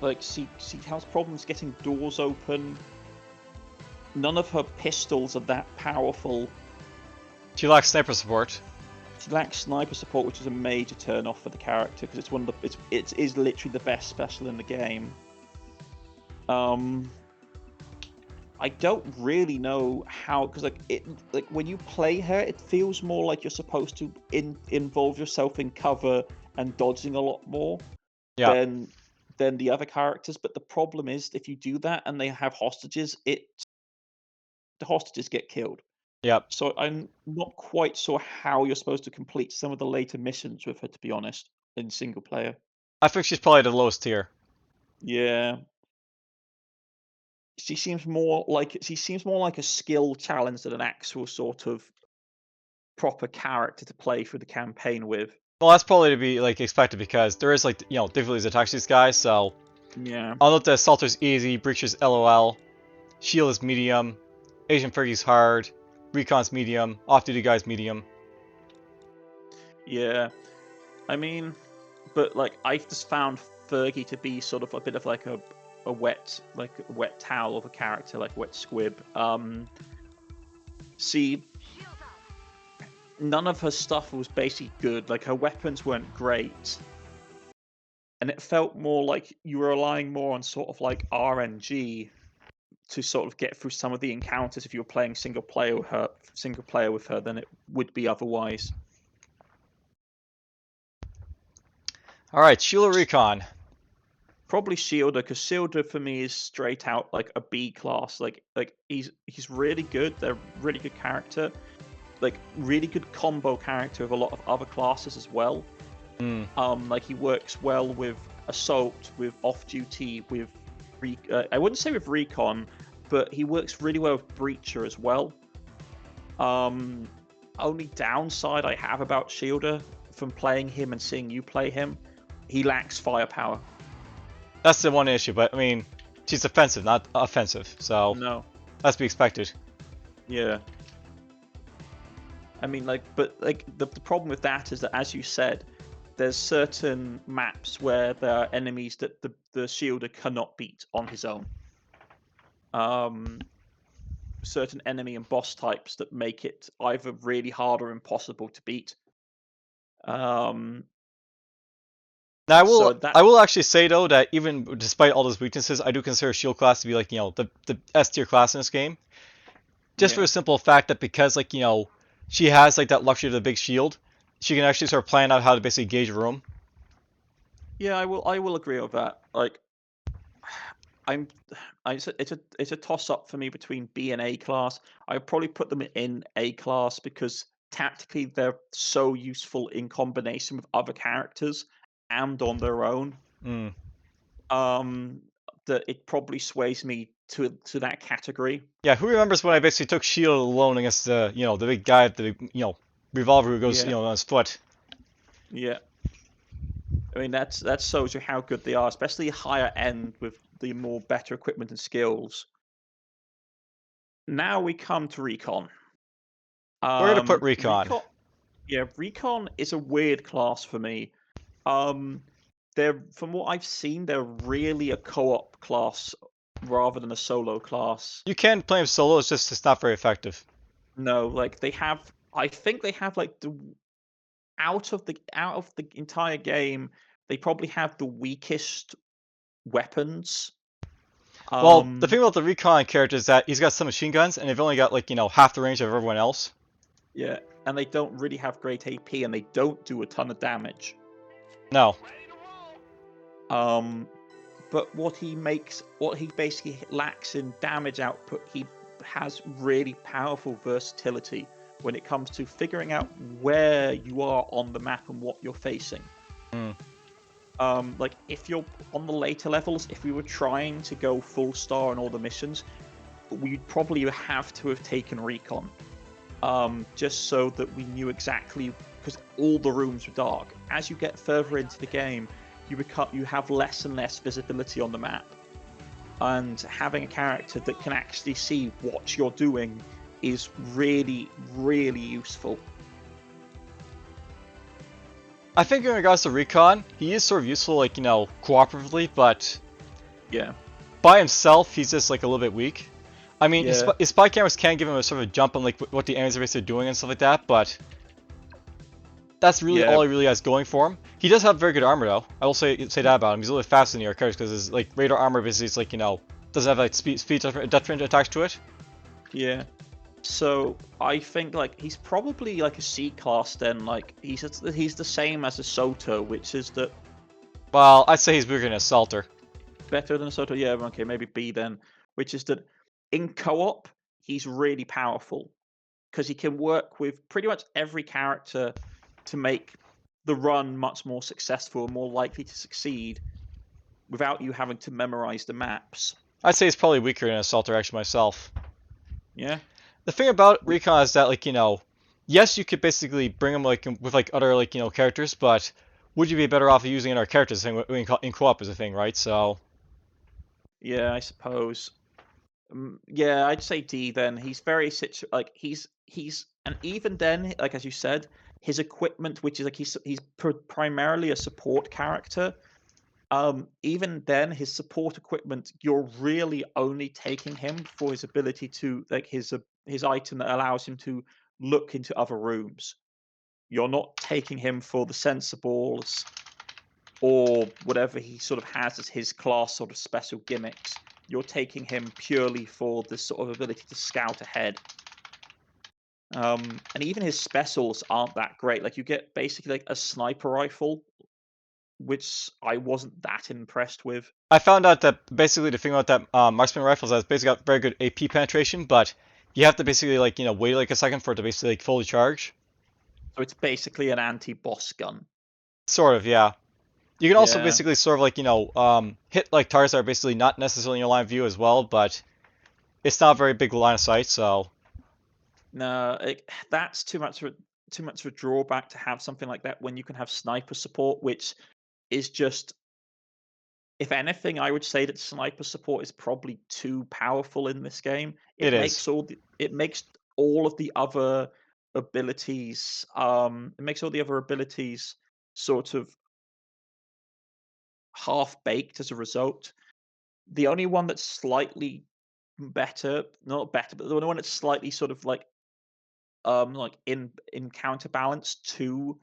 S1: like she has problems getting doors open. None of her pistols are that powerful.
S2: She lacks sniper support.
S1: She lacks sniper support, which is a major turn off for the character because it's one of the it is literally the best special in the game. Um, I don't really know how because like when you play her, it feels more like you're supposed to involve yourself in cover and dodging a lot more
S2: Yeah,
S1: than the other characters. But the problem is if you do that and they have hostages, the hostages get killed.
S2: yeah.
S1: So I'm not quite sure how you're supposed to complete some of the later missions with her, to be honest, in single player.
S2: I think she's probably the lowest tier.
S1: Yeah, she seems more like a skill challenge than an actual sort of proper character to play through the campaign with.
S2: Well, that's probably to be expected because there is difficulties attached to these guys. So
S1: Yeah,
S2: I'll note that Assaulter's easy, Breacher's LOL, Shield is medium, Agent Fergie's hard, Recon's medium, Off-Duty guy's medium.
S1: yeah. I mean, but like I've just found Fergie to be sort of a bit of like a wet towel of a character, like a wet squib. See, none of her stuff was basically good. Like her weapons weren't great, and it felt more like you were relying more on sort of like RNG to sort of get through some of the encounters if you were playing single player with her than it would be otherwise.
S2: All right, Sheila Recon.
S1: Probably Shielder, because Shielder for me is straight out like a B class. Like he's really good. They're really good character. Like really good combo character with a lot of other classes as well.
S2: Hmm.
S1: Like he works well with assault, with off duty, with I wouldn't say with recon, but he works really well with breacher as well. Only downside I have about Shielder from playing him and seeing you play him, he lacks firepower.
S2: That's the one issue, but I mean, she's offensive, not offensive, so
S1: No,
S2: that's to be expected.
S1: yeah. I mean, but the problem with that is that, as you said, there's certain maps where there are enemies that the Shielder cannot beat on his own. Certain enemy and boss types that make it either really hard or impossible to beat. Um,
S2: Now
S1: so
S2: I
S1: that
S2: will actually say though that even despite all those weaknesses, I do consider Shield class to be the S tier class in this game. Just for
S1: yeah,
S2: the simple fact that because she has that luxury of the big shield, she can actually start planning out how to basically gauge a room.
S1: yeah, I will agree with that. Like I'm, it's a toss up for me between B and A class. I probably put them in A class because tactically they're so useful in combination with other characters and on their own,
S2: Mm.
S1: um, that it probably sways me to that category.
S2: Yeah, who remembers when I basically took shield alone against the the big guy, the revolver who goes
S1: Yeah,
S2: on his foot.
S1: yeah. I mean, that shows you how good they are, especially higher end with the more better equipment and skills. Now we come to recon.
S2: Where to put recon?
S1: Recon, yeah, recon is a weird class for me. Um, they're from what I've seen, they're really a co-op class rather than a solo class.
S2: You can play him solo. It's not very effective.
S1: No, like they have, I think they have like the out of the entire game, they probably have the weakest weapons.
S2: Well, the thing
S1: Um,
S2: about the recon character is that he's got some machine guns, and they've only got like half the range of everyone else.
S1: yeah, and they don't really have great AP, and they don't do a ton of damage.
S2: No,
S1: Um, but what he basically lacks in damage output, he has really powerful versatility when it comes to figuring out where you are on the map and what you're facing.
S2: mm.
S1: Like if you're on the later levels, if we were trying to go full star on all the missions, we'd probably have to have taken recon, just so that we knew exactly, because all the rooms were dark. As you get further into the game, you have less and less visibility on the map, and having a character that can actually see what you're doing is really, really useful.
S2: I think in regards to recon, he is sort of useful, like cooperatively, but
S1: Yeah,
S2: by himself, he's just like a little bit weak. I mean,
S1: yeah,
S2: his spy cameras can give him a sort of a jump on like what the enemies are basically doing and stuff like that, but that's really
S1: yeah,
S2: all he really has going for him. He does have very good armor though. I will say that about him. He's a little bit faster than the other characters because his like radar armor basically is like doesn't have like speed detriment attached to it.
S1: yeah. So I think like he's probably like a C class then. Like he's the same as a Soto, which is that
S2: Well, I'd say he's weaker than a Salter.
S1: better than a Soto. Yeah, okay, maybe B then. Which is that in co-op he's really powerful because he can work with pretty much every character to make the run much more successful and more likely to succeed without you having to memorize the maps.
S2: I'd say he's probably weaker than a Salter actually myself.
S1: Yeah,
S2: The thing about recon is that like yes, you could basically bring him like with like other like characters, but would you be better off using other characters in co-op is a thing, right? So
S1: yeah, I suppose. Yeah, I'd say D then. He's very like and even then, like as you said, his equipment, which is like he's primarily a support character. Even then, his support equipment, you're really only taking him for his ability to like his item that allows him to look into other rooms. You're not taking him for the sensibles or whatever he sort of has as his class sort of special gimmicks. You're taking him purely for the sort of ability to scout ahead. And even his specials aren't that great. Like you get basically like a sniper rifle, which I wasn't that impressed with.
S2: I found out that basically the thing about that marksman rifle is that it's basically got very good AP penetration, but you have to basically like wait like a second for it to basically like fully charge.
S1: So it's basically an anti-boss gun.
S2: Sort of, yeah. You can also
S1: Yeah.
S2: basically sort of like hit like targets that are basically not necessarily in your line of view as well, but it's not a very big line of sight, so
S1: No, that's too much of a drawback to have something like that when you can have sniper support, which is just, if anything, I would say that sniper support is probably too powerful in this game.
S2: it is.
S1: It makes all of the other abilities it makes all the other abilities sort of half baked as a result. The only one that's slightly better, not better, but the only one that's slightly sort of like in counterbalance to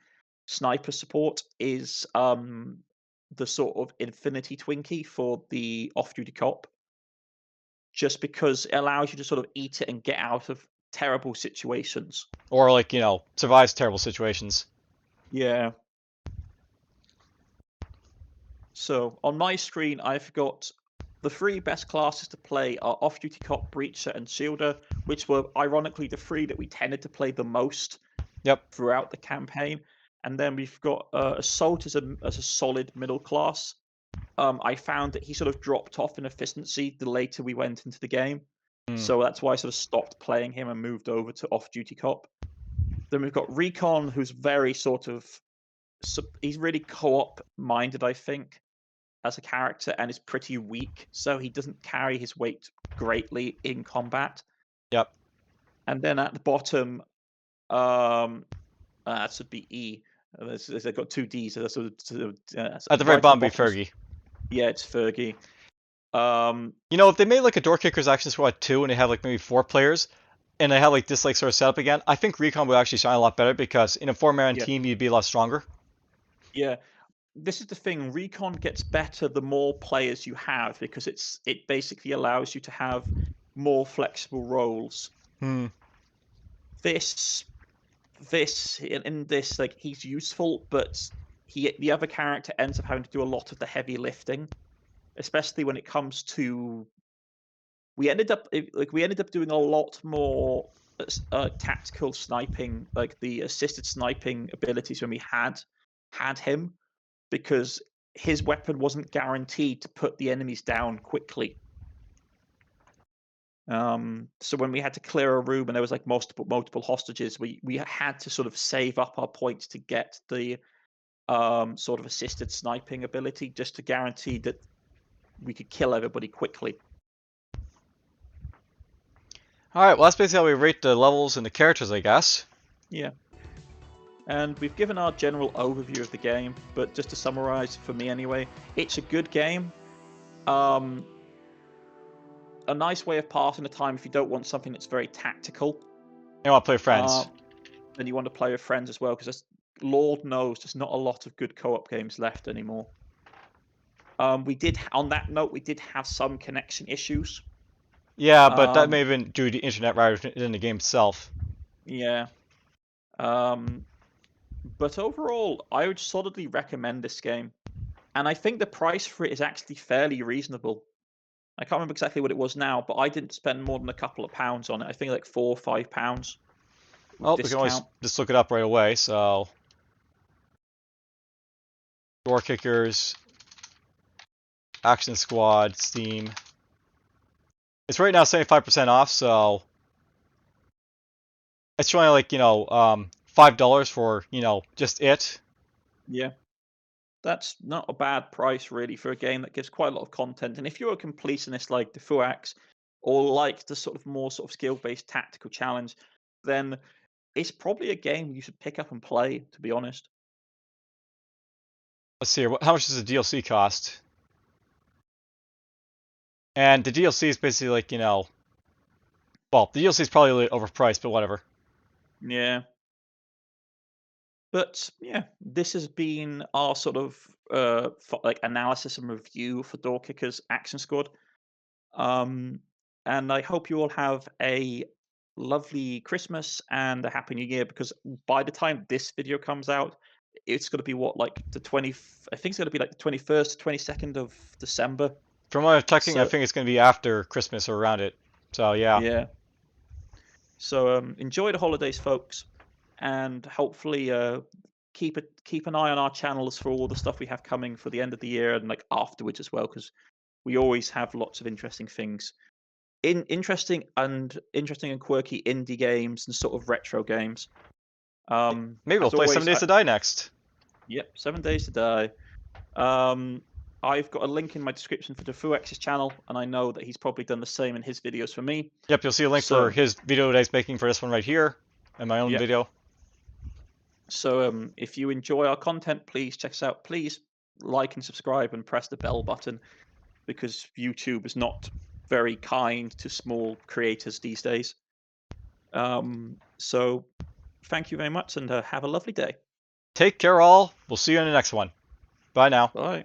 S1: sniper support is the sort of infinity Twinkie for the off-duty cop, just because it allows you to sort of eat it and get out of terrible situations.
S2: Or like, survives terrible situations.
S1: Yeah. So on my screen, I've got the three best classes to play are off-duty cop, breacher, and shielder, which were ironically the three that we tended to play the most
S2: Yep.
S1: throughout the campaign. And then we've got Assault as a solid middle class. I found that he sort of dropped off in efficiency the later we went into the game.
S2: Mm.
S1: So that's why I sort of stopped playing him and moved over to Off-Duty Cop. Then we've got Recon, who's very sort of he's really co-op minded, I think, as a character, and is pretty weak, so he doesn't carry his weight greatly in combat.
S2: Yep.
S1: And then at the bottom, that should be E. They've got two Ds. So
S2: At the very
S1: right
S2: bottom, be
S1: bottom
S2: Fergie.
S1: yeah, it's Fergie.
S2: You know, if they made like a Door Kickers Action Squad 2 and they have like maybe 4 players, and they have like this like sort of setup again, I think Recon would actually shine a lot better because in a 4-man
S1: Yeah.
S2: team you'd be a lot stronger.
S1: Yeah, this is the thing. Recon gets better the more players you have because it basically allows you to have more flexible roles.
S2: Hmm.
S1: This in this, like, he's useful, but the other character ends up having to do a lot of the heavy lifting, especially when it comes to. We ended up doing a lot more tactical sniping, like the assisted sniping abilities when we had him, because his weapon wasn't guaranteed to put the enemies down quickly. So when we had to clear a room and there was like multiple hostages, we had to sort of save up our points to get the sort of assisted sniping ability, just to guarantee that we could kill everybody quickly.
S2: Alright, well that's basically how we rate the levels and the characters, I guess.
S1: Yeah. And we've given our general overview of the game, but just to summarize, for me anyway, it's a good game. A nice way of passing the time if you don't want something that's very tactical.
S2: You want to play with friends.
S1: And you want to play with friends as well, because Lord knows there's not a lot of good co-op games left anymore. We did have some connection issues.
S2: Yeah, but that may have been due to the internet rather than the game itself.
S1: Yeah. But overall, I would solidly recommend this game. And I think the price for it is actually fairly reasonable. I can't remember exactly what it was now, but I didn't spend more than a couple of pounds on it. I think like £4 or £5 with
S2: Well, we can always
S1: discount.
S2: just look it up right away, so... Door Kickers, Action Squad, Steam. It's right now 75% off, so... It's showing like, $5 for, just it.
S1: Yeah. That's not a bad price, really, for a game that gives quite a lot of content. And if you're a completionist like DFuxa, or like the sort of more sort of skill-based tactical challenge, then it's probably a game you should pick up and play, to be honest.
S2: Let's see here. How much does the DLC cost? And the DLC is basically like, well, the DLC is probably a little overpriced, but whatever.
S1: Yeah. But yeah, this has been our sort of like analysis and review for Door Kickers Action Squad. And I hope you all have a lovely Christmas and a happy New Year, because by the time this video comes out, it's going to be like the 20. I think it's going to be like the 21st, 22nd of December.
S2: From what I'm checking, I
S1: So
S2: think it's going to be after Christmas or around it. So yeah.
S1: yeah. So enjoy the holidays, folks, and hopefully keep an eye on our channels for all the stuff we have coming for the end of the year and like afterwards as well, because we always have lots of interesting things. Interesting and quirky indie games and sort of retro games.
S2: Maybe we'll
S1: As
S2: play
S1: always,
S2: 7 Days to Die next.
S1: Yep, 7 Days to Die. I've got a link in my description for DFuxa's channel, and I know that he's probably done the same in his videos for me.
S2: Yep, you'll see a link for his video that he's making for this one right here, and my own video.
S1: So if you enjoy our content, please check us out. Please like and subscribe and press the bell button, because YouTube is not very kind to small creators these days. So thank you very much, and have a lovely day.
S2: Take care, all. We'll see you in the next one. Bye now.
S1: Bye.